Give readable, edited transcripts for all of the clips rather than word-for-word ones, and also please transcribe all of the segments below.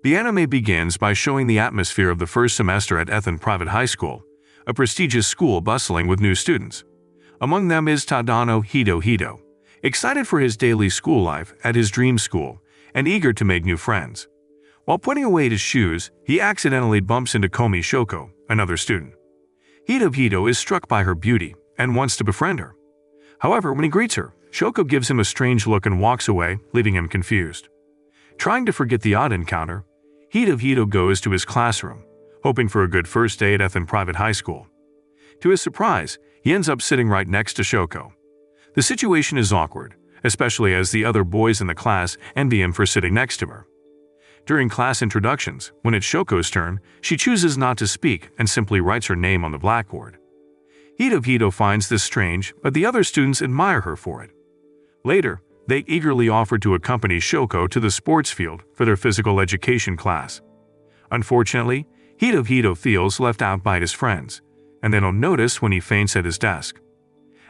The anime begins by showing the atmosphere of the first semester at Ethan Private High School, a prestigious school bustling with new students. Among them is Tadano Hito, excited for his daily school life at his dream school and eager to make new friends. While putting away his shoes, he accidentally bumps into Komi Shoko, another student. Hito is struck by her beauty and wants to befriend her. However, when he greets her, Shoko gives him a strange look and walks away, leaving him confused. Trying to forget the odd encounter, Hito goes to his classroom, hoping for a good first day at Ethan Private High School. To his surprise, he ends up sitting right next to Shoko. The situation is awkward, especially as the other boys in the class envy him for sitting next to her. During class introductions, when it's Shoko's turn, she chooses not to speak and simply writes her name on the blackboard. Hito finds this strange, but the other students admire her for it. Later, they eagerly offer to accompany Shoko to the sports field for their physical education class. Unfortunately, Hito feels left out by his friends, and they don't notice when he faints at his desk.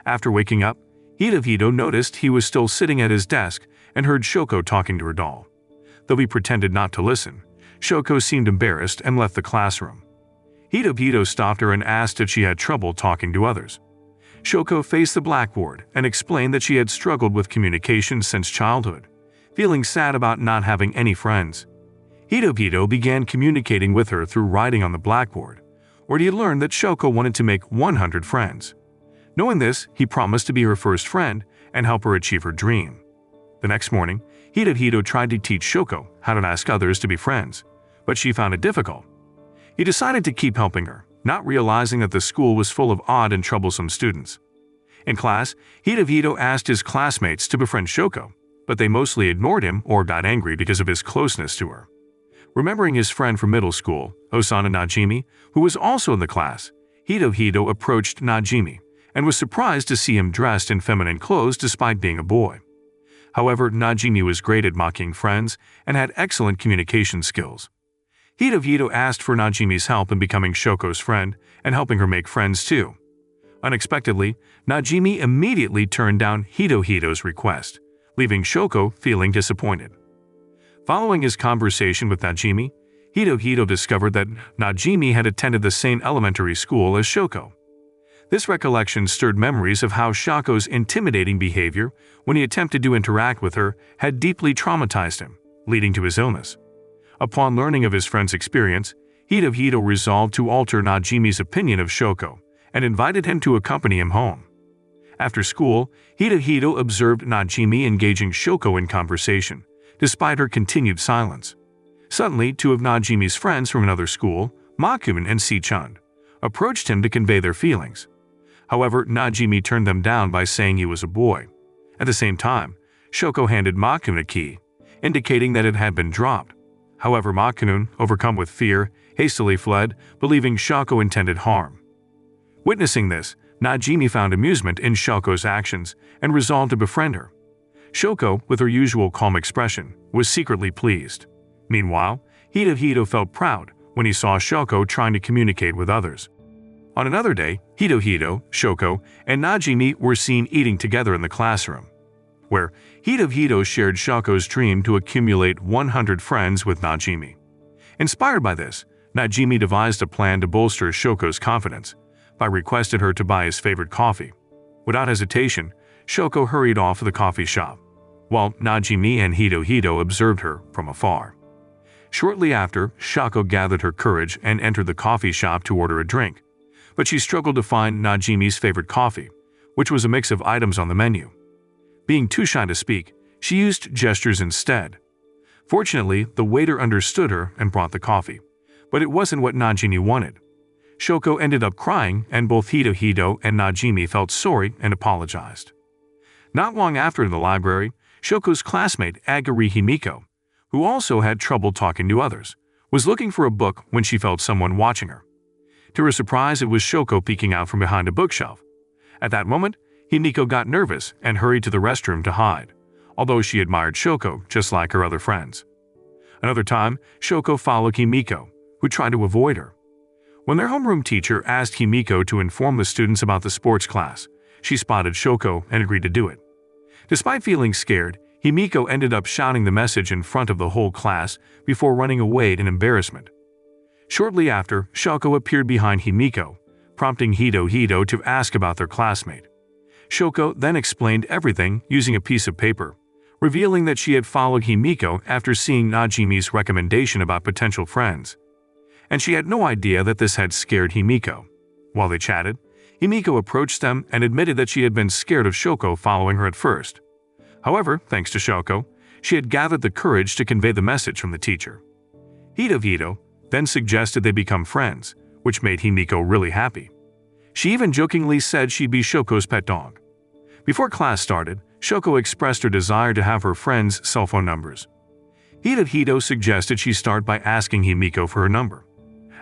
After waking up, Hito noticed he was still sitting at his desk and heard Shoko talking to her doll. Though he pretended not to listen, Shoko seemed embarrassed and left the classroom. Hito stopped her and asked if she had trouble talking to others. Shoko faced the blackboard and explained that she had struggled with communication since childhood, feeling sad about not having any friends. Hito began communicating with her through writing on the blackboard, where he had learned that Shoko wanted to make 100 friends. Knowing this, he promised to be her first friend and help her achieve her dream. The next morning, Hito tried to teach Shoko how to ask others to be friends, but she found it difficult. He decided to keep helping her, not realizing that the school was full of odd and troublesome students. In class, Hito asked his classmates to befriend Shoko, but they mostly ignored him or got angry because of his closeness to her. Remembering his friend from middle school, Osana Najimi, who was also in the class, Hito approached Najimi and was surprised to see him dressed in feminine clothes despite being a boy. However, Najimi was great at mocking friends and had excellent communication skills. Hito asked for Najimi's help in becoming Shoko's friend and helping her make friends too. Unexpectedly, Najimi immediately turned down Hito's request, leaving Shoko feeling disappointed. Following his conversation with Najimi, Hito discovered that Najimi had attended the same elementary school as Shoko. This recollection stirred memories of how Shoko's intimidating behavior when he attempted to interact with her had deeply traumatized him, leading to his illness. Upon learning of his friend's experience, Hito resolved to alter Najimi's opinion of Shoko and invited him to accompany him home. After school, Hito observed Najimi engaging Shoko in conversation, despite her continued silence. Suddenly, two of Najimi's friends from another school, Makun and Si-chan, approached him to convey their feelings. However, Najimi turned them down by saying he was a boy. At the same time, Shoko handed Makun a key, indicating that it had been dropped. However, Makun, overcome with fear, hastily fled, believing Shoko intended harm. Witnessing this, Najimi found amusement in Shoko's actions and resolved to befriend her. Shoko, with her usual calm expression, was secretly pleased. Meanwhile, Hito felt proud when he saw Shoko trying to communicate with others. On another day, Hito, Shoko, and Najimi were seen eating together in the classroom, where Hito shared Shoko's dream to accumulate 100 friends with Najimi. Inspired by this, Najimi devised a plan to bolster Shoko's confidence by requesting her to buy his favorite coffee. Without hesitation, Shoko hurried off to the coffee shop, while Najimi and Hito observed her from afar. Shortly after, Shoko gathered her courage and entered the coffee shop to order a drink, but she struggled to find Najimi's favorite coffee, which was a mix of items on the menu. Being too shy to speak, she used gestures instead. Fortunately, the waiter understood her and brought the coffee, but it wasn't what Najimi wanted. Shoko ended up crying, and both Hito and Najimi felt sorry and apologized. Not long after in the library, Shoko's classmate Aguri Himiko, who also had trouble talking to others, was looking for a book when she felt someone watching her. To her surprise, it was Shoko peeking out from behind a bookshelf. At that moment, Himiko got nervous and hurried to the restroom to hide, although she admired Shoko just like her other friends. Another time, Shoko followed Himiko, who tried to avoid her. When their homeroom teacher asked Himiko to inform the students about the sports class, she spotted Shoko and agreed to do it. Despite feeling scared, Himiko ended up shouting the message in front of the whole class before running away in embarrassment. Shortly after, Shoko appeared behind Himiko, prompting Hito to ask about their classmate. Shoko then explained everything using a piece of paper, revealing that she had followed Himiko after seeing Najimi's recommendation about potential friends. And she had no idea that this had scared Himiko. While they chatted, Himiko approached them and admitted that she had been scared of Shoko following her at first. However, thanks to Shoko, she had gathered the courage to convey the message from the teacher. Hito then suggested they become friends, which made Himiko really happy. She even jokingly said she'd be Shoko's pet dog. Before class started, Shoko expressed her desire to have her friends' cell phone numbers. Hito suggested she start by asking Himiko for her number.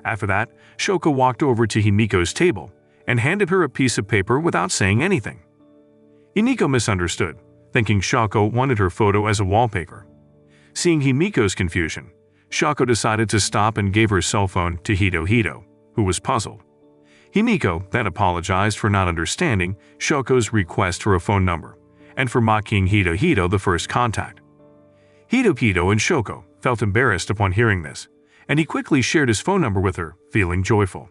After that, Shoko walked over to Himiko's table and handed her a piece of paper without saying anything. Himiko misunderstood, thinking Shoko wanted her photo as a wallpaper. Seeing Himiko's confusion, Shoko decided to stop and gave her cell phone to Hito, who was puzzled. Himiko then apologized for not understanding Shoko's request for a phone number and for mocking Hito the first contact. Hito and Shoko felt embarrassed upon hearing this, and he quickly shared his phone number with her, feeling joyful.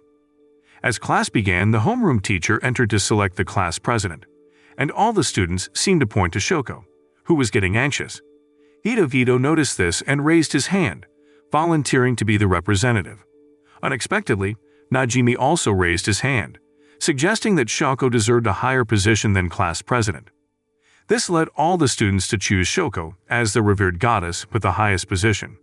As class began, the homeroom teacher entered to select the class president, and all the students seemed to point to Shoko, who was getting anxious. Hito noticed this and raised his hand, volunteering to be the representative. Unexpectedly, Najimi also raised his hand, suggesting that Shoko deserved a higher position than class president. This led all the students to choose Shoko as the revered goddess with the highest position,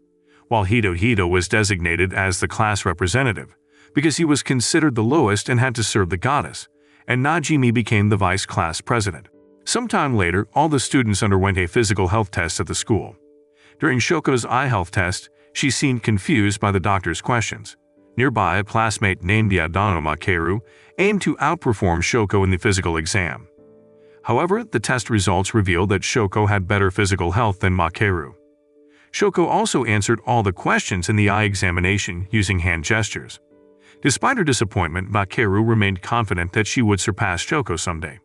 while Hito was designated as the class representative because he was considered the lowest and had to serve the goddess, and Najimi became the vice class president. Sometime later, all the students underwent a physical health test at the school. During Shoko's eye health test, she seemed confused by the doctor's questions. Nearby, a classmate named Tadano Makeru aimed to outperform Shoko in the physical exam. However, the test results revealed that Shoko had better physical health than Makeru. Shoko also answered all the questions in the eye examination using hand gestures. Despite her disappointment, Makeru remained confident that she would surpass Shoko someday.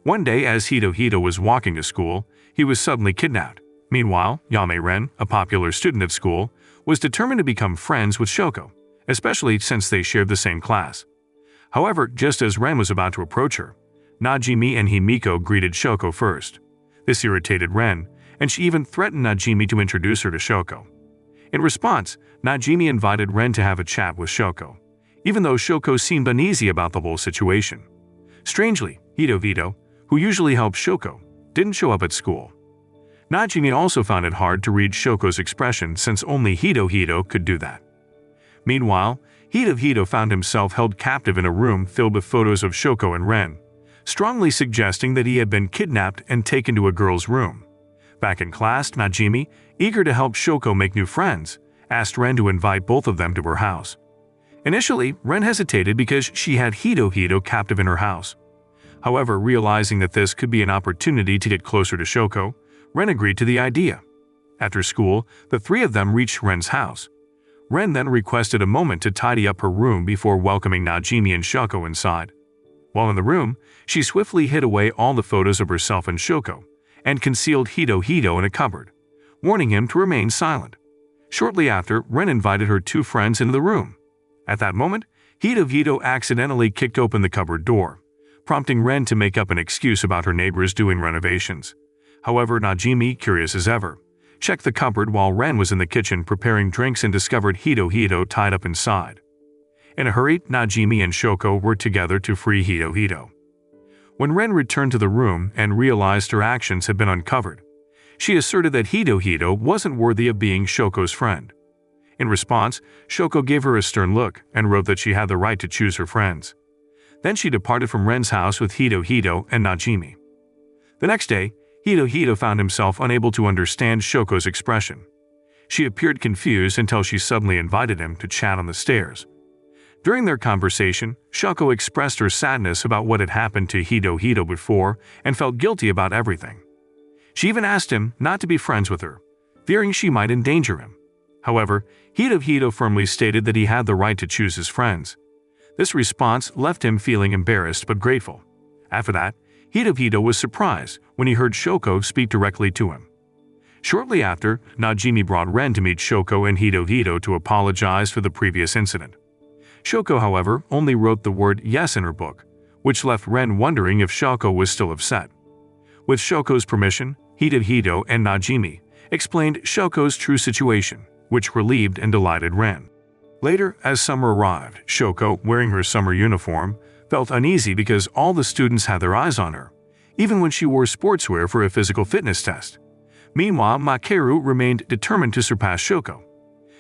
One day, as Hito was walking to school, he was suddenly kidnapped. Meanwhile, Yame Ren, a popular student at school, was determined to become friends with Shoko, especially since they shared the same class. However, just as Ren was about to approach her, Najimi and Himiko greeted Shoko first. This irritated Ren, and she even threatened Najimi to introduce her to Shoko. In response, Najimi invited Ren to have a chat with Shoko, even though Shoko seemed uneasy about the whole situation. Strangely, Hito, who usually helps Shoko, didn't show up at school. Najimi also found it hard to read Shoko's expression since only Hito could do that. Meanwhile, Hito found himself held captive in a room filled with photos of Shoko and Ren, strongly suggesting that he had been kidnapped and taken to a girl's room. Back in class, Najimi, eager to help Shoko make new friends, asked Ren to invite both of them to her house. Initially, Ren hesitated because she had Hito captive in her house. However, realizing that this could be an opportunity to get closer to Shoko, Ren agreed to the idea. After school, the three of them reached Ren's house. Ren then requested a moment to tidy up her room before welcoming Najimi and Shoko inside. While in the room, she swiftly hid away all the photos of herself and Shoko, and concealed Hito in a cupboard, warning him to remain silent. Shortly after, Ren invited her two friends into the room. At that moment, Hito accidentally kicked open the cupboard door, prompting Ren to make up an excuse about her neighbors doing renovations. However, Najimi, curious as ever, checked the cupboard while Ren was in the kitchen preparing drinks and discovered Hito tied up inside. In a hurry, Najimi and Shoko worked together to free Hito. When Ren returned to the room and realized her actions had been uncovered, she asserted that Hito wasn't worthy of being Shoko's friend. In response, Shoko gave her a stern look and wrote that she had the right to choose her friends. Then she departed from Ren's house with Hito and Najimi. The next day, Hito found himself unable to understand Shoko's expression. She appeared confused until she suddenly invited him to chat on the stairs. During their conversation, Shoko expressed her sadness about what had happened to Hito before and felt guilty about everything. She even asked him not to be friends with her, fearing she might endanger him. However, Hito firmly stated that he had the right to choose his friends. This response left him feeling embarrassed but grateful. After that, Hito was surprised when he heard Shoko speak directly to him, Shortly after, Najimi brought Ren to meet Shoko and Hito to apologize for the previous incident. Shoko, however, only wrote the word yes in her book, which left Ren wondering if Shoko was still upset. With Shoko's permission, Hito and Najimi explained Shoko's true situation, which relieved and delighted Ren. Later, as summer arrived, Shoko, wearing her summer uniform, felt uneasy because all the students had their eyes on her, even when she wore sportswear for a physical fitness test. Meanwhile, Makeru remained determined to surpass Shoko.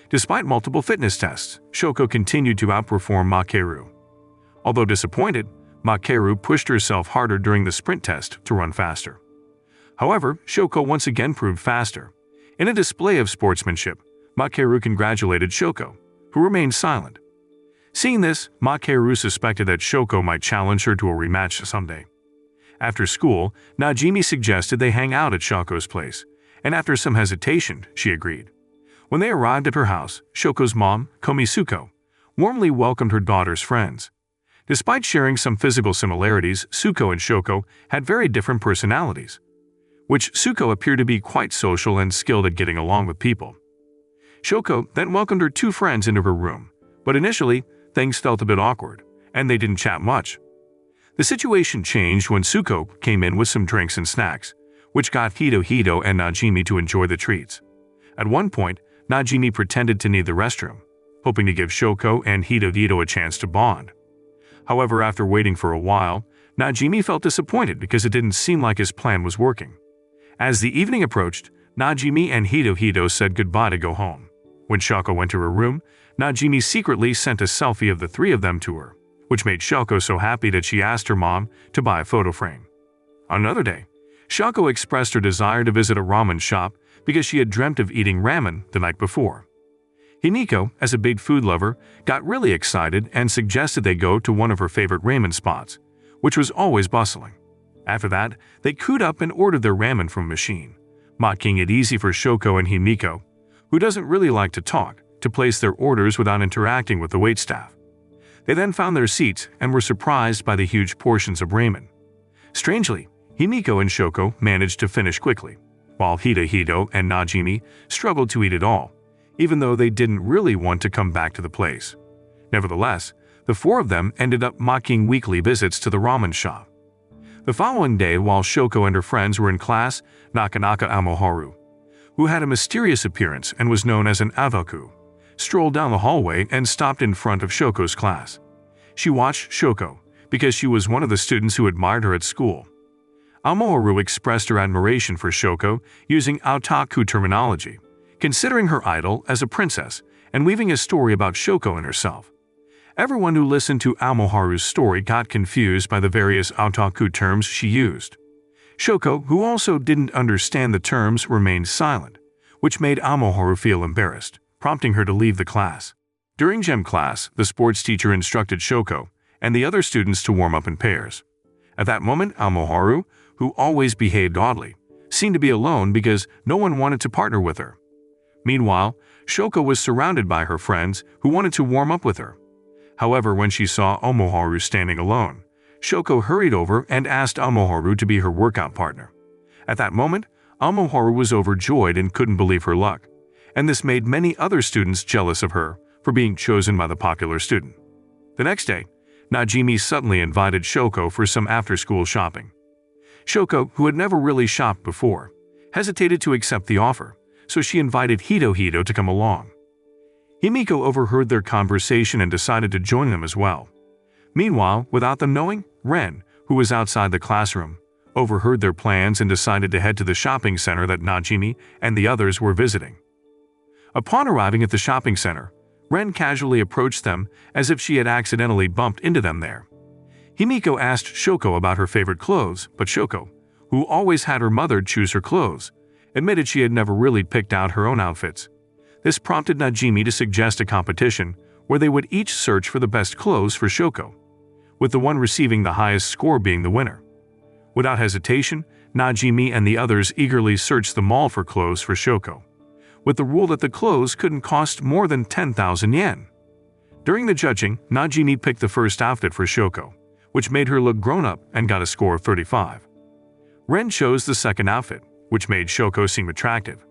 Despite multiple fitness tests, Shoko continued to outperform Makeru. Although disappointed, Makeru pushed herself harder during the sprint test to run faster. However, Shoko once again proved faster. In a display of sportsmanship, Makeru congratulated Shoko, who remained silent. Seeing this, Makeru suspected that Shoko might challenge her to a rematch someday. After school, Najimi suggested they hang out at Shoko's place, and after some hesitation, she agreed. When they arrived at her house, Shoko's mom, Komisuko, warmly welcomed her daughter's friends. Despite sharing some physical similarities, Suko and Shoko had very different personalities, which Suko appeared to be quite social and skilled at getting along with people. Shoko then welcomed her two friends into her room, but initially, things felt a bit awkward, and they didn't chat much. The situation changed when Suko came in with some drinks and snacks, which got Hito and Najimi to enjoy the treats. At one point, Najimi pretended to need the restroom, hoping to give Shoko and Hito a chance to bond. However, after waiting for a while, Najimi felt disappointed because it didn't seem like his plan was working. As the evening approached, Najimi and Hito said goodbye to go home. When Shoko went to her room, Najimi secretly sent a selfie of the three of them to her, which made Shoko so happy that she asked her mom to buy a photo frame. On another day, Shoko expressed her desire to visit a ramen shop because she had dreamt of eating ramen the night before. Himiko, as a big food lover, got really excited and suggested they go to one of her favorite ramen spots, which was always bustling. After that, they queued up and ordered their ramen from a machine, making it easy for Shoko and Himiko, who doesn't really like to talk, to place their orders without interacting with the waitstaff. They then found their seats and were surprised by the huge portions of ramen. Strangely, Himiko and Shoko managed to finish quickly, while Hito and Najimi struggled to eat it all, even though they didn't really want to come back to the place. Nevertheless, the four of them ended up making weekly visits to the ramen shop. The following day, while Shoko and her friends were in class, Nakanaka Amoharu, who had a mysterious appearance and was known as an avaku, strolled down the hallway and stopped in front of Shoko's class. She watched Shoko because she was one of the students who admired her at school. Amoharu expressed her admiration for Shoko using otaku terminology, considering her idol as a princess and weaving a story about Shoko and herself. Everyone who listened to Amoharu's story got confused by the various otaku terms she used. Shoko, who also didn't understand the terms, remained silent, which made Amoharu feel embarrassed, prompting her to leave the class. During gym class, the sports teacher instructed Shoko and the other students to warm up in pairs. At that moment, Amoharu, who always behaved oddly, seemed to be alone because no one wanted to partner with her. Meanwhile, Shoko was surrounded by her friends who wanted to warm up with her. However, when she saw Amoharu standing alone, Shoko hurried over and asked Amoharu to be her workout partner. At that moment, Amoharu was overjoyed and couldn't believe her luck, and this made many other students jealous of her for being chosen by the popular student. The next day, Najimi suddenly invited Shoko for some after-school shopping. Shoko, who had never really shopped before, hesitated to accept the offer, so she invited Hito to come along. Himiko overheard their conversation and decided to join them as well. Meanwhile, without them knowing, Ren, who was outside the classroom, overheard their plans and decided to head to the shopping center that Najimi and the others were visiting. Upon arriving at the shopping center, Ren casually approached them as if she had accidentally bumped into them there. Himiko asked Shoko about her favorite clothes, but Shoko, who always had her mother choose her clothes, admitted she had never really picked out her own outfits. This prompted Najimi to suggest a competition where they would each search for the best clothes for Shoko, with the one receiving the highest score being the winner. Without hesitation, Najimi and the others eagerly searched the mall for clothes for Shoko, with the rule that the clothes couldn't cost more than 10,000 yen. During the judging, Najimi picked the first outfit for Shoko, which made her look grown-up and got a score of 35. Ren chose the second outfit, which made Shoko seem attractive,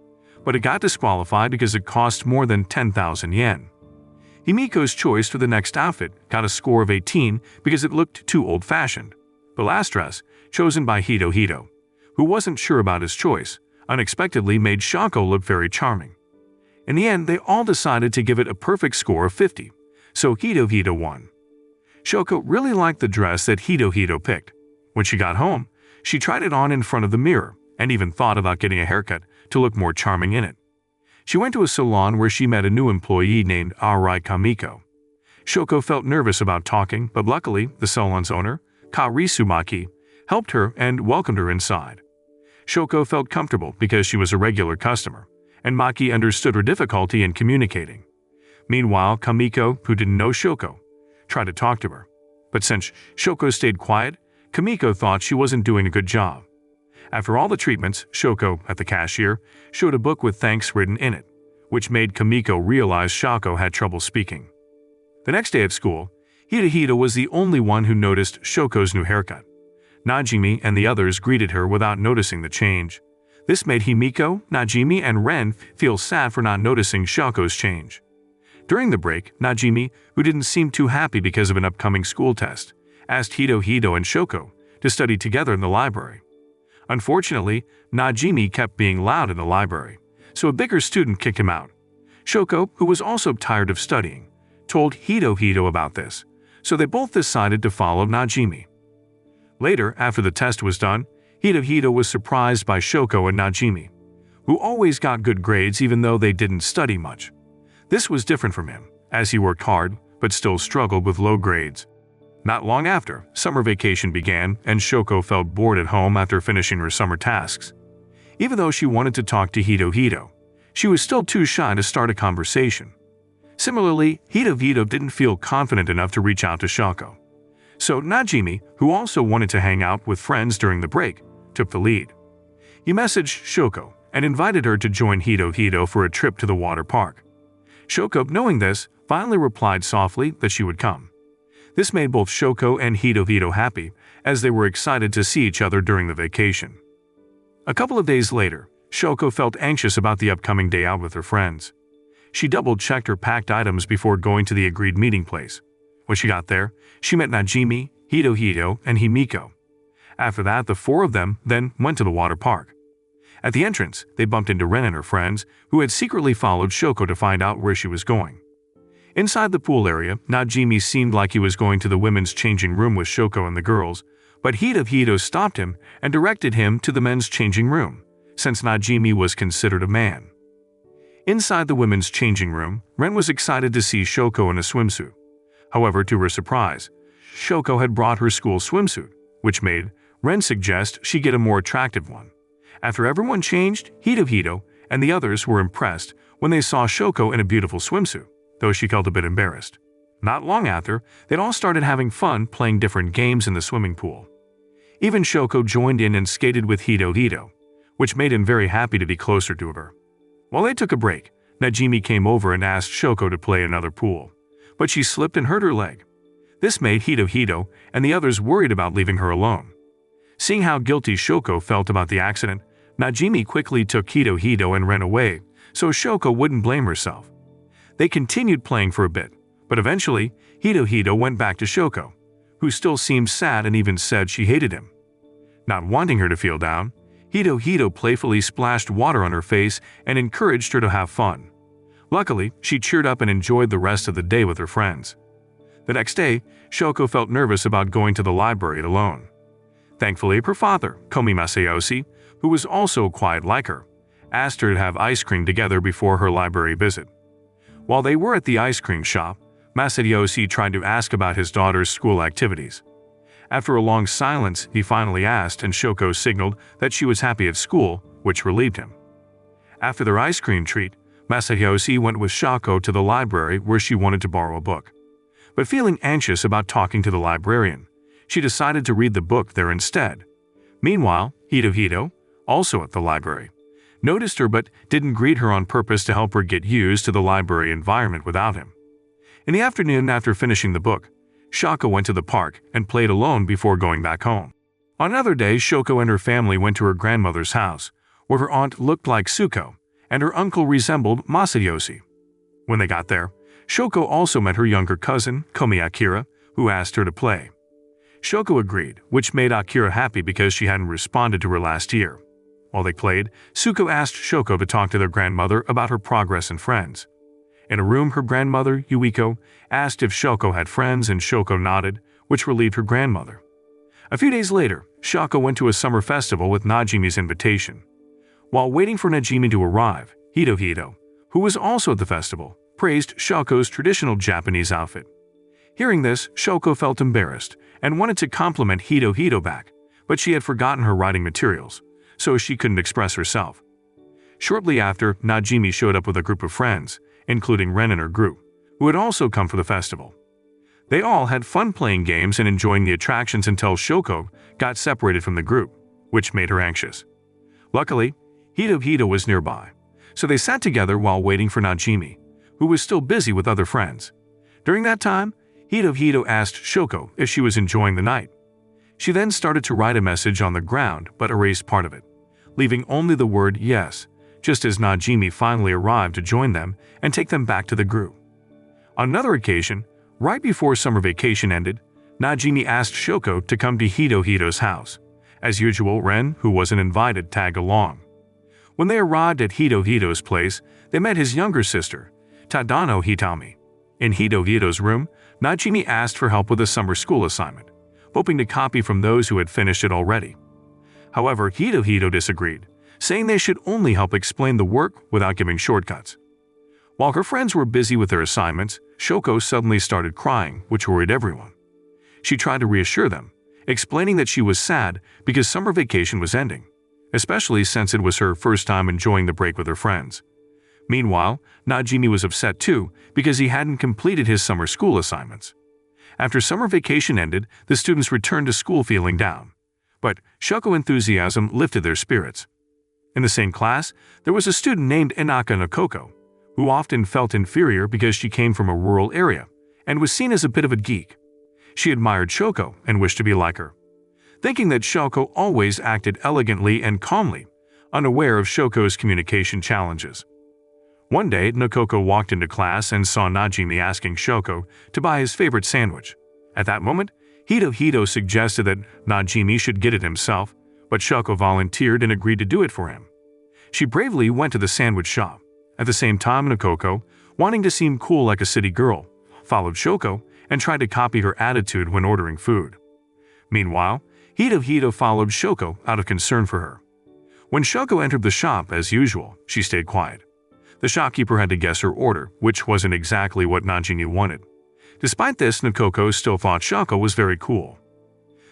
but it got disqualified because it cost more than 10,000 yen. Himiko's choice for the next outfit got a score of 18 because it looked too old-fashioned. The last dress, chosen by Hito, who wasn't sure about his choice, unexpectedly made Shoko look very charming. In the end, they all decided to give it a perfect score of 50, so Hito won. Shoko really liked the dress that Hito picked. When she got home, she tried it on in front of the mirror and even thought about getting a haircut to look more charming in it. She went to a salon where she met a new employee named Arai Kamiko. Shoko felt nervous about talking, but luckily, the salon's owner, Karisumaki, helped her and welcomed her inside. Shoko felt comfortable because she was a regular customer, and Maki understood her difficulty in communicating. Meanwhile, Kamiko, who didn't know Shoko, tried to talk to her. But since Shoko stayed quiet, Kamiko thought she wasn't doing a good job. After all the treatments, Shoko, at the cashier, showed a book with thanks written in it, which made Kamiko realize Shoko had trouble speaking. The next day at school, Hito was the only one who noticed Shoko's new haircut. Najimi and the others greeted her without noticing the change. This made Himiko, Najimi, and Ren feel sad for not noticing Shoko's change. During the break, Najimi, who didn't seem too happy because of an upcoming school test, asked Hito and Shoko to study together in the library. Unfortunately, Najimi kept being loud in the library, so a bigger student kicked him out. Shoko, who was also tired of studying, told Hito about this, so they both decided to follow Najimi. Later, after the test was done, Hito was surprised by Shoko and Najimi, who always got good grades even though they didn't study much. This was different from him, as he worked hard but still struggled with low grades. Not long after, summer vacation began and Shoko felt bored at home after finishing her summer tasks. Even though she wanted to talk to Hito, she was still too shy to start a conversation. Similarly, Hito didn't feel confident enough to reach out to Shoko. So Najimi, who also wanted to hang out with friends during the break, took the lead. He messaged Shoko and invited her to join Hito for a trip to the water park. Shoko, knowing this, finally replied softly that she would come. This made both Shoko and Hito happy, as they were excited to see each other during the vacation. A couple of days later, Shoko felt anxious about the upcoming day out with her friends. She double-checked her packed items before going to the agreed meeting place. When she got there, she met Najimi, Hito, and Himiko. After that, the four of them then went to the water park. At the entrance, they bumped into Ren and her friends, who had secretly followed Shoko to find out where she was going. Inside the pool area, Najimi seemed like he was going to the women's changing room with Shoko and the girls, but Hito stopped him and directed him to the men's changing room, since Najimi was considered a man. Inside the women's changing room, Ren was excited to see Shoko in a swimsuit. However, to her surprise, Shoko had brought her school swimsuit, which made Ren suggest she get a more attractive one. After everyone changed, Hito and the others were impressed when they saw Shoko in a beautiful swimsuit, though she felt a bit embarrassed. Not long after, they'd all started having fun playing different games in the swimming pool. Even Shoko joined in and skated with Hito, which made him very happy to be closer to her. While they took a break, Najimi came over and asked Shoko to play another pool, but she slipped and hurt her leg. This made Hito and the others worried about leaving her alone. Seeing how guilty Shoko felt about the accident, Najimi quickly took Hito and ran away, so Shoko wouldn't blame herself. They continued playing for a bit, but eventually, Hito went back to Shoko, who still seemed sad and even said she hated him. Not wanting her to feel down, Hito playfully splashed water on her face and encouraged her to have fun. Luckily, she cheered up and enjoyed the rest of the day with her friends. The next day, Shoko felt nervous about going to the library alone. Thankfully, her father, Komi Masayoshi, who was also quiet like her, asked her to have ice cream together before her library visit. While they were at the ice cream shop, Masayoshi tried to ask about his daughter's school activities. After a long silence, he finally asked, and Shoko signaled that she was happy at school, which relieved him. After their ice cream treat, Masayoshi went with Shoko to the library where she wanted to borrow a book. But feeling anxious about talking to the librarian, she decided to read the book there instead. Meanwhile, Hito, also at the library, noticed her but didn't greet her on purpose to help her get used to the library environment without him. In the afternoon after finishing the book, Shoko went to the park and played alone before going back home. On another day, Shoko and her family went to her grandmother's house, where her aunt looked like Suko, and her uncle resembled Masayoshi. When they got there, Shoko also met her younger cousin, Komi Akira, who asked her to play. Shoko agreed, which made Akira happy because she hadn't responded to her last year. While they played, Suko asked Shoko to talk to their grandmother about her progress and friends. In a room, her grandmother, Yuiko, asked if Shoko had friends and Shoko nodded, which relieved her grandmother. A few days later, Shoko went to a summer festival with Najimi's invitation. While waiting for Najimi to arrive, Hito, who was also at the festival, praised Shoko's traditional Japanese outfit. Hearing this, Shoko felt embarrassed and wanted to compliment Hito back, but she had forgotten her writing materials, so she couldn't express herself. Shortly after, Najimi showed up with a group of friends, including Ren and her group, who had also come for the festival. They all had fun playing games and enjoying the attractions until Shoko got separated from the group, which made her anxious. Luckily, Hito was nearby, so they sat together while waiting for Najimi, who was still busy with other friends. During that time, Hito asked Shoko if she was enjoying the night. She then started to write a message on the ground but erased part of it, leaving only the word yes, just as Najimi finally arrived to join them and take them back to the group. On another occasion, right before summer vacation ended, Najimi asked Shoko to come to Hito's house. As usual, Ren, who wasn't invited, tagged along. When they arrived at Hito's place, they met his younger sister, Tadano Hitami. In Hito's room, Najimi asked for help with a summer school assignment, hoping to copy from those who had finished it already. However, Hito disagreed, saying they should only help explain the work without giving shortcuts. While her friends were busy with their assignments, Shoko suddenly started crying, which worried everyone. She tried to reassure them, explaining that she was sad because summer vacation was ending, especially since it was her first time enjoying the break with her friends. Meanwhile, Najimi was upset too because he hadn't completed his summer school assignments. After summer vacation ended, the students returned to school feeling down. But Shoko enthusiasm lifted their spirits. In the same class, there was a student named Inaka Nakoko, who often felt inferior because she came from a rural area and was seen as a bit of a geek. She admired Shoko and wished to be like her, thinking that Shoko always acted elegantly and calmly, unaware of Shoko's communication challenges. One day, Nakoko walked into class and saw Najimi asking Shoko to buy his favorite sandwich. At that moment, Hito suggested that Najimi should get it himself, but Shoko volunteered and agreed to do it for him. She bravely went to the sandwich shop. At the same time, Nakoko, wanting to seem cool like a city girl, followed Shoko and tried to copy her attitude when ordering food. Meanwhile, Hito followed Shoko out of concern for her. When Shoko entered the shop, as usual, she stayed quiet. The shopkeeper had to guess her order, which wasn't exactly what Najimi wanted. Despite this, Nakoko still thought Shoko was very cool.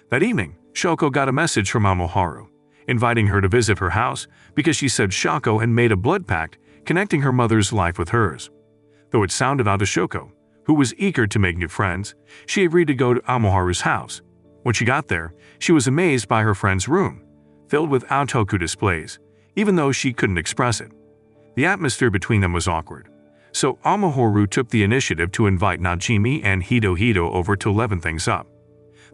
That evening, Shoko got a message from Amoharu, inviting her to visit her house because she said Shoko had made a blood pact connecting her mother's life with hers. Though it sounded odd to Shoko, who was eager to make new friends, she agreed to go to Amoharu's house. When she got there, she was amazed by her friend's room, filled with otoku displays, even though she couldn't express it. The atmosphere between them was awkward, so Amoharu took the initiative to invite Najimi and Hito over to leaven things up.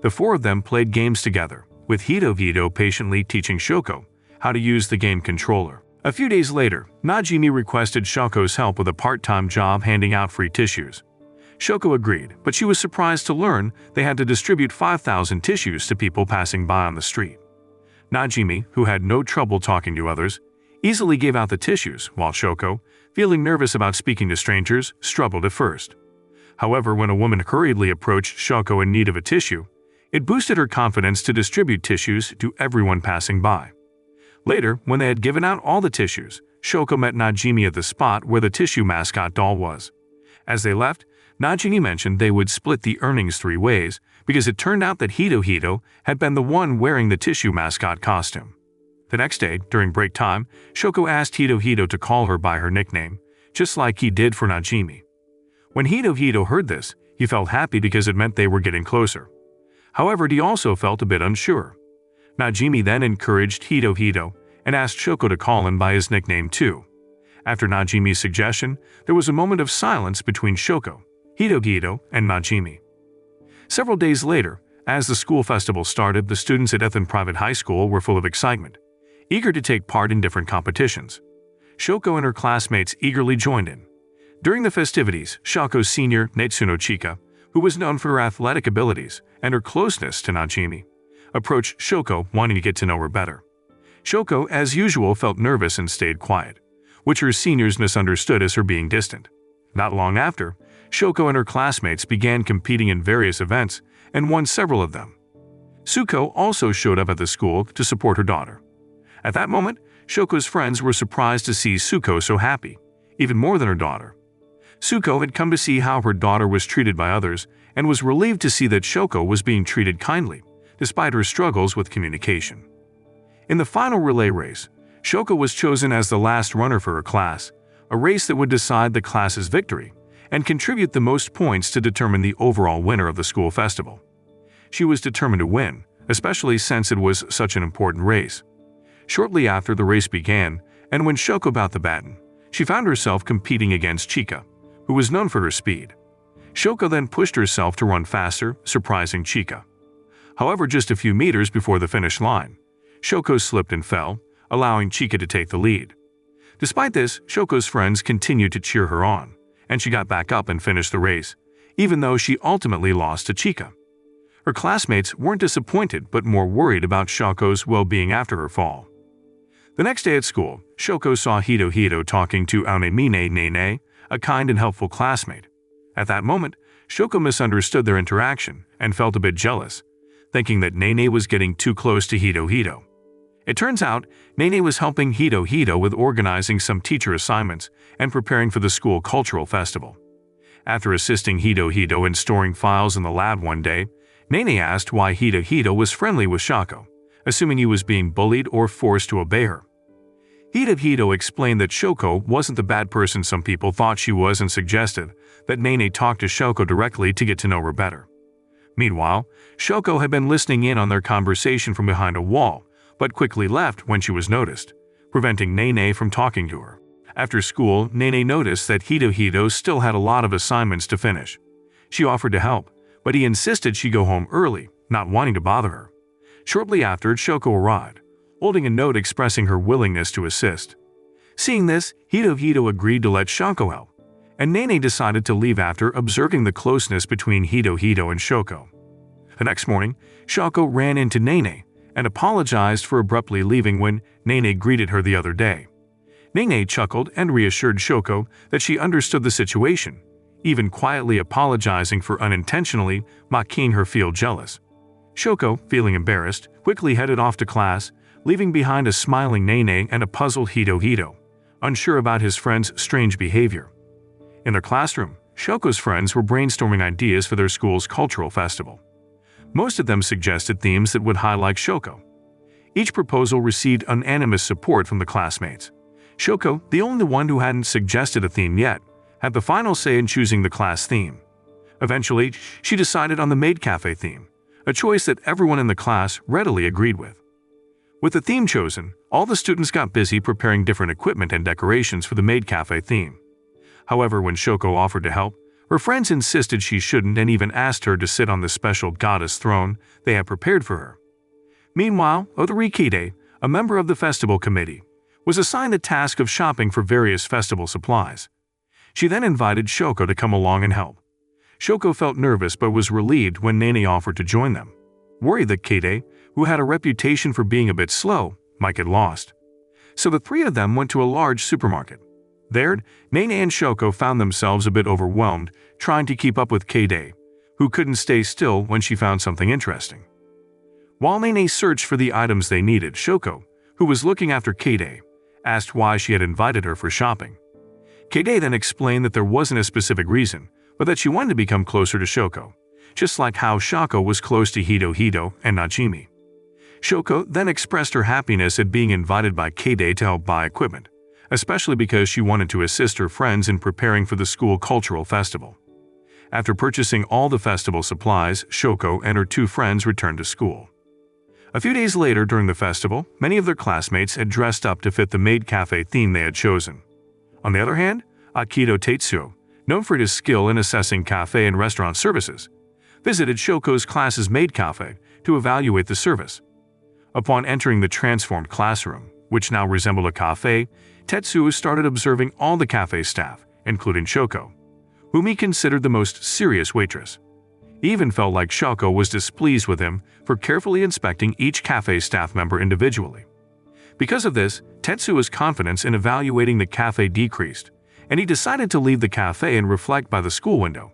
The four of them played games together, with Hito patiently teaching Shoko how to use the game controller. A few days later, Najimi requested Shoko's help with a part-time job handing out free tissues. Shoko agreed, but she was surprised to learn they had to distribute 5,000 tissues to people passing by on the street. Najimi, who had no trouble talking to others, easily gave out the tissues, while Shoko, feeling nervous about speaking to strangers, struggled at first. However, when a woman hurriedly approached Shoko in need of a tissue, it boosted her confidence to distribute tissues to everyone passing by. Later, when they had given out all the tissues, Shoko met Najimi at the spot where the tissue mascot doll was. As they left, Najimi mentioned they would split the earnings 3 ways because it turned out that Hito had been the one wearing the tissue mascot costume. The next day, during break time, Shoko asked Hito to call her by her nickname, just like he did for Najimi. When Hito heard this, he felt happy because it meant they were getting closer. However, he also felt a bit unsure. Najimi then encouraged Hito and asked Shoko to call him by his nickname too. After Najimi's suggestion, there was a moment of silence between Shoko, Hito, and Najimi. Several days later, as the school festival started, the students at Ethan Private High School were full of excitement, eager to take part in different competitions. Shoko and her classmates eagerly joined in. During the festivities, Shoko's senior, Natsuno Chika, who was known for her athletic abilities and her closeness to Najimi, approached Shoko wanting to get to know her better. Shoko, as usual, felt nervous and stayed quiet, which her seniors misunderstood as her being distant. Not long after, Shoko and her classmates began competing in various events and won several of them. Tsuko also showed up at the school to support her daughter. At that moment, Shoko's friends were surprised to see Tsuko so happy, even more than her daughter. Tsuko had come to see how her daughter was treated by others and was relieved to see that Shoko was being treated kindly, despite her struggles with communication. In the final relay race, Shoko was chosen as the last runner for her class, a race that would decide the class's victory and contribute the most points to determine the overall winner of the school festival. She was determined to win, especially since it was such an important race. Shortly after the race began, and when Shoko got the baton, she found herself competing against Chika, who was known for her speed. Shoko then pushed herself to run faster, surprising Chika. However, just a few meters before the finish line, Shoko slipped and fell, allowing Chika to take the lead. Despite this, Shoko's friends continued to cheer her on, and she got back up and finished the race, even though she ultimately lost to Chika. Her classmates weren't disappointed but more worried about Shoko's well-being after her fall. The next day at school, Shoko saw Hito talking to Nene, a kind and helpful classmate. At that moment, Shoko misunderstood their interaction and felt a bit jealous, thinking that Nene was getting too close to Hito. It turns out, Nene was helping Hito with organizing some teacher assignments and preparing for the school cultural festival. After assisting Hito in storing files in the lab one day, Nene asked why Hito was friendly with Shoko, assuming he was being bullied or forced to obey her. Hito explained that Shoko wasn't the bad person some people thought she was and suggested that Nene talk to Shoko directly to get to know her better. Meanwhile, Shoko had been listening in on their conversation from behind a wall, but quickly left when she was noticed, preventing Nene from talking to her. After school, Nene noticed that Hito still had a lot of assignments to finish. She offered to help, but he insisted she go home early, not wanting to bother her. Shortly after, Shoko arrived, holding a note expressing her willingness to assist. Seeing this, Hito agreed to let Shoko help, and Nene decided to leave after observing the closeness between Hito and Shoko. The next morning, Shoko ran into Nene and apologized for abruptly leaving when Nene greeted her the other day. Nene chuckled and reassured Shoko that she understood the situation, even quietly apologizing for unintentionally making her feel jealous. Shoko, feeling embarrassed, quickly headed off to class, leaving behind a smiling Nene and a puzzled Hito, unsure about his friend's strange behavior. In their classroom, Shoko's friends were brainstorming ideas for their school's cultural festival. Most of them suggested themes that would highlight Shoko. Each proposal received unanimous support from the classmates. Shoko, the only one who hadn't suggested a theme yet, had the final say in choosing the class theme. Eventually, she decided on the maid cafe theme, a choice that everyone in the class readily agreed with. With the theme chosen, all the students got busy preparing different equipment and decorations for the maid cafe theme. However, when Shoko offered to help, her friends insisted she shouldn't and even asked her to sit on the special goddess throne they had prepared for her. Meanwhile, Odorikide, a member of the festival committee, was assigned the task of shopping for various festival supplies. She then invited Shoko to come along and help. Shoko felt nervous but was relieved when Nene offered to join them, worried that Kide, who had a reputation for being a bit slow, might get lost. So the three of them went to a large supermarket. There, Nene and Shoko found themselves a bit overwhelmed trying to keep up with Kide, who couldn't stay still when she found something interesting. While Nene searched for the items they needed, Shoko, who was looking after Kide, asked why she had invited her for shopping. Kide then explained that there wasn't a specific reason, but that she wanted to become closer to Shoko, just like how Shoko was close to Hito and Najimi. Shoko then expressed her happiness at being invited by Kide to help buy equipment, especially because she wanted to assist her friends in preparing for the school cultural festival. After purchasing all the festival supplies, Shoko and her two friends returned to school. A few days later during the festival, many of their classmates had dressed up to fit the maid cafe theme they had chosen. On the other hand, Akito Tetsuo, known for his skill in assessing cafe and restaurant services, visited Shoko's class's maid cafe to evaluate the service. Upon entering the transformed classroom, which now resembled a cafe, Tetsuo started observing all the cafe staff, including Shoko, whom he considered the most serious waitress. He even felt like Shoko was displeased with him for carefully inspecting each cafe staff member individually. Because of this, Tetsuo's confidence in evaluating the cafe decreased, and he decided to leave the cafe and reflect by the school window,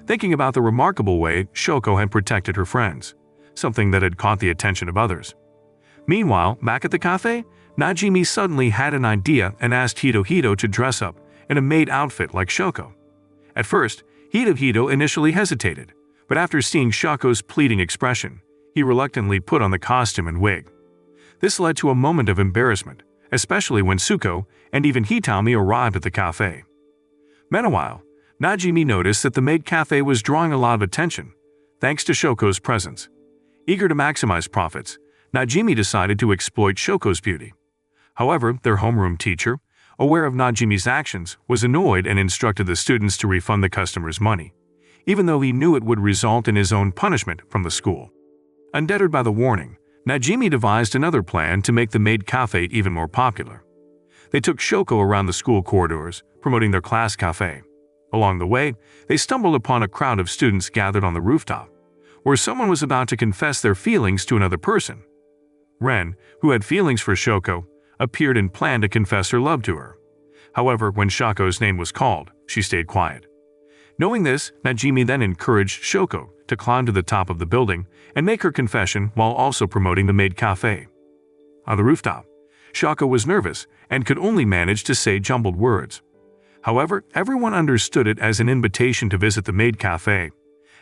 thinking about the remarkable way Shoko had protected her friends, something that had caught the attention of others. Meanwhile, back at the cafe, Najimi suddenly had an idea and asked Hito to dress up in a maid outfit like Shoko. At first, Hito initially hesitated, but after seeing Shoko's pleading expression, he reluctantly put on the costume and wig. This led to a moment of embarrassment, especially when Tsuko and even Hitami arrived at the cafe. Meanwhile, Najimi noticed that the maid cafe was drawing a lot of attention, thanks to Shoko's presence. Eager to maximize profits, Najimi decided to exploit Shoko's beauty. However, their homeroom teacher, aware of Najimi's actions, was annoyed and instructed the students to refund the customers' money, even though he knew it would result in his own punishment from the school. Undeterred by the warning, Najimi devised another plan to make the maid cafe even more popular. They took Shoko around the school corridors, promoting their class cafe. Along the way, they stumbled upon a crowd of students gathered on the rooftop, where someone was about to confess their feelings to another person. Ren, who had feelings for Shoko, appeared and planned to confess her love to her. However, when Shoko's name was called, she stayed quiet. Knowing this, Najimi then encouraged Shoko to climb to the top of the building and make her confession while also promoting the maid cafe. On the rooftop, Shoko was nervous and could only manage to say jumbled words. However, everyone understood it as an invitation to visit the maid cafe.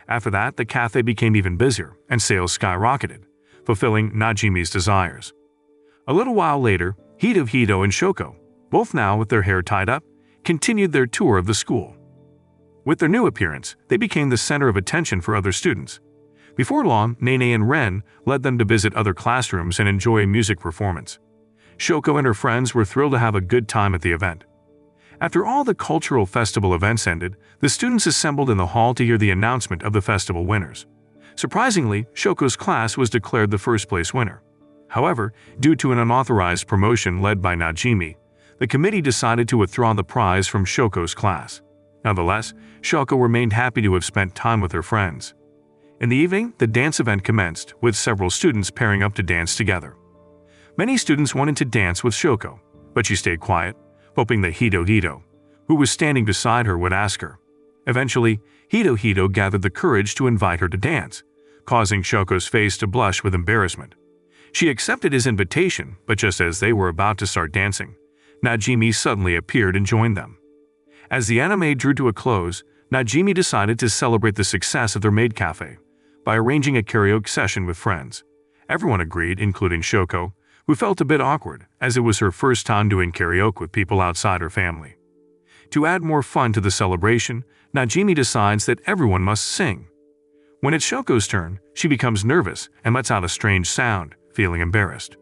After that, the cafe became even busier and sales skyrocketed, fulfilling Najimi's desires. A little while later, Hito and Shoko, both now with their hair tied up, continued their tour of the school. With their new appearance, they became the center of attention for other students. Before long, Nene and Ren led them to visit other classrooms and enjoy a music performance. Shoko and her friends were thrilled to have a good time at the event. After all the cultural festival events ended, the students assembled in the hall to hear the announcement of the festival winners. Surprisingly, Shoko's class was declared the first-place winner. However, due to an unauthorized promotion led by Najimi, the committee decided to withdraw the prize from Shoko's class. Nonetheless, Shoko remained happy to have spent time with her friends. In the evening, the dance event commenced, with several students pairing up to dance together. Many students wanted to dance with Shoko, but she stayed quiet, hoping that Hito, who was standing beside her, would ask her. Eventually, Hito gathered the courage to invite her to dance, causing Shoko's face to blush with embarrassment. She accepted his invitation, but just as they were about to start dancing, Najimi suddenly appeared and joined them. As the anime drew to a close, Najimi decided to celebrate the success of their maid cafe by arranging a karaoke session with friends. Everyone agreed, including Shoko, who felt a bit awkward as it was her first time doing karaoke with people outside her family. To add more fun to the celebration, Najimi decides that everyone must sing. When it's Shoko's turn, she becomes nervous and lets out a strange sound, feeling embarrassed.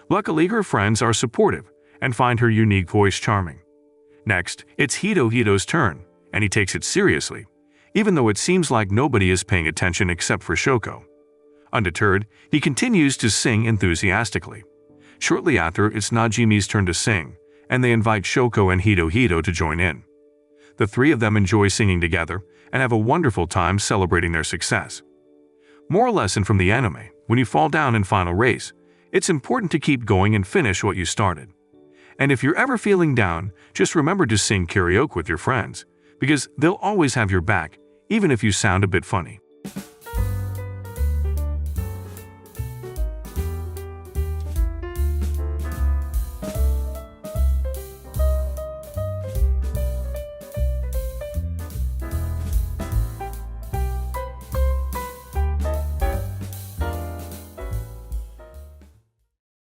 Luckily, her friends are supportive and find her unique voice charming. Next, it's Hito's turn, and he takes it seriously, even though it seems like nobody is paying attention except for Shoko. Undeterred, he continues to sing enthusiastically. Shortly after, it's Najimi's turn to sing, and they invite Shoko and Hito to join in. The three of them enjoy singing together and have a wonderful time celebrating their success. Moral lesson from the anime: when you fall down in final race, it's important to keep going and finish what you started. And if you're ever feeling down, just remember to sing karaoke with your friends, because they'll always have your back, even if you sound a bit funny.